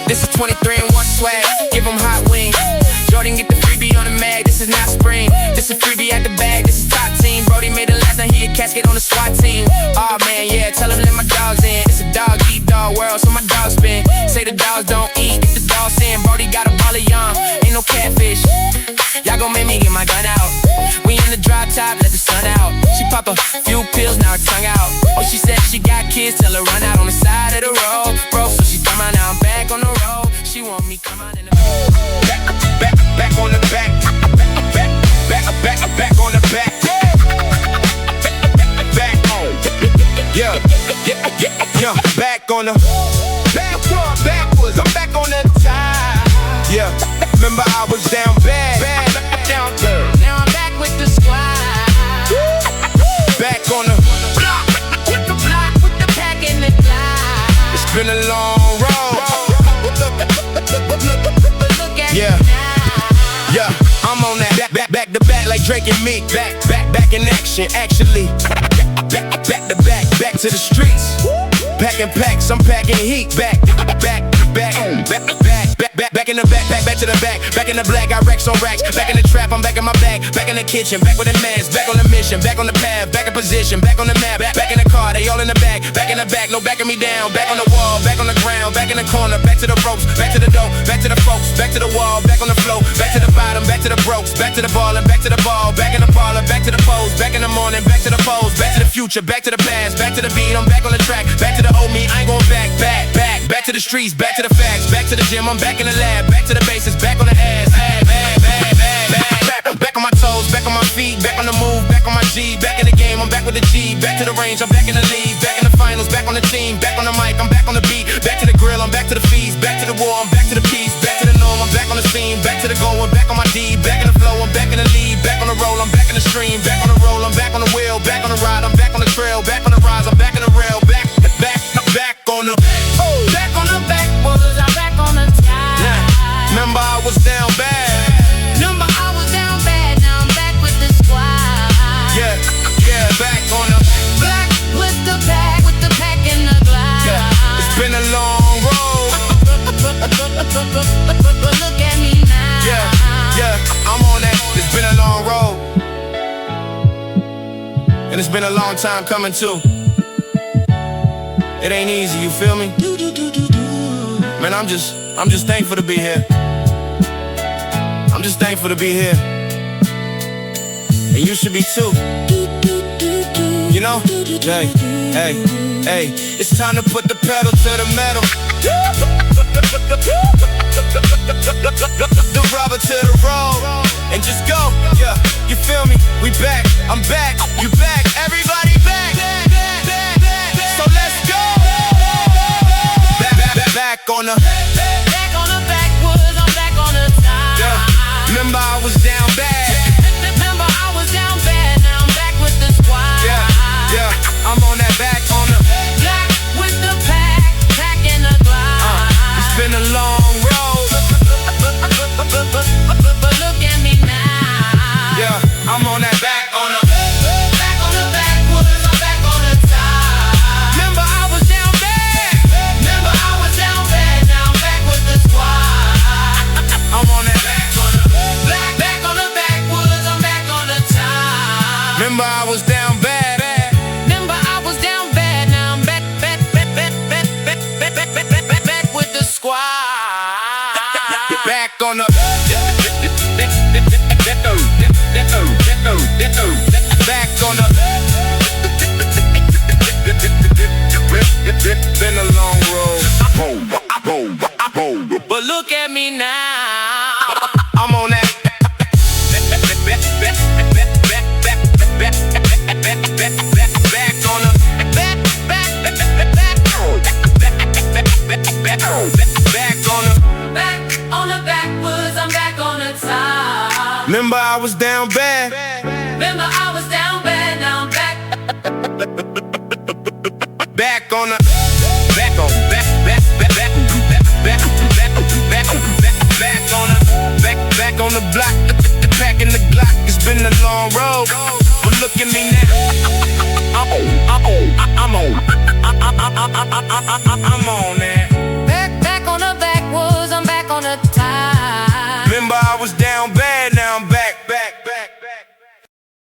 This is 23 and 1 swag, give them hot wings. Jordan get the freebie on the mag, this is not spring. This is freebie at the bag, this is top team. Brody made it last night, he a casket on the SWAT team. Oh man, yeah, tell him let my dogs in. It's a dog eat dog world, so my dogs spin. Say the dogs don't eat, if the dogs sin. Brody got a ball of young, ain't no catfish. Y'all gon' make me get my gun out. We in the drop top, let the sun out. She pop a few pills, now her tongue out. Oh, she said she got kids, tell her run out on the side of the road, bro. So she come out, now I'm back on the road. She want me come out in the back on the back, back on the back, back on, yeah, back on the backwards. I'm back on the time, yeah. Remember I was down bad, down third. Now I'm back with the squad. Back on the block, with the pack and the glide. It's been a long road. Yeah, yeah, I'm on that back to back like Drake and Meek. Back in action, actually. Back to the streets. Packing packs, I'm packing heat. Back in the back to the back in the black, I racks on racks. Back in the trap, I'm back in my bag. Back in the kitchen, back with the mess. Back on the mission, back on the path, back in position, back on the map. Back in the car, they all in the back in the back, no backing me down. Back on the wall, back on the ground, back in the corner, back to the ropes, back to the dough, back to the folks, back to the wall, back on the flow, back to the bottom, back to the brokes, back to the ball and back to the ball, back in the parlor, back to the pose, back in the morning, back to the pose, back to the future, back to the past, back to the beat, I'm back on the track, back to the old me, I ain't going back to the streets, back to the facts, back to the gym, I'm back in the lab, back to the basics, back on the ass, back on my toes, back on my feet, back on the move, back on my G, back in the game, I'm back with the G, back to the range, I'm back in the league, back in the finals, back on the team, back on the mic, I'm back on the beat, back to the grill, I'm back to the feast, back to the war, I'm back to the peace, back to the norm, I'm back on the scene, back to the goal, I'm back on my D, back in the flow, I'm back in the lead, back on the roll, I'm back in the stream, back on the roll, I'm back on the wheel, back on the ride, I'm back on the trail, back on the rise, I'm back in the rail, back on the back on the backwards, I'm back on the time. Yeah. Remember I was down bad. Remember I was down bad, now I'm back with the squad. Yeah, back on the black with the pack and the glide. Yeah. It's been a long road. But look at me now. Yeah, I'm on that. It's been a long road. And it's been a long time coming too. It ain't easy, you feel me? Man, I'm just thankful to be here. I'm just thankful to be here. And you should be too. You know? Hey, it's time to put the pedal to the metal. The rubber to the road. And just go, yeah, you feel me? We back, I'm back, you back, everybody back. So let's go. Back on the backwoods, I'm back on the time. Yeah. Remember I was down bad. Remember I was down bad, now I'm back with the squad. Yeah, I'm on that back on the black with the pack and the glide. It's been a long road. But look at me now. Yeah, I'm on that back on the backwoods, I'm back on the time. Remember I was down bad. Remember I was down bad, now I'm back with the squad. I'm on that back on the back on the backwoods, I'm back on the time. Remember I was down bad. Remember I was down bad, now I'm back with the squad. Back on the back on the been a long road. But look at me now. I'm on that back on the back on the backwoods, I'm back on the top. Remember I was down bad. Remember I was down bad, now I'm back. Back on the back on the back on the block, the pack in the Glock. It's been a long road, but look at me now. I'm on that. Back on the backwoods. Remember I was down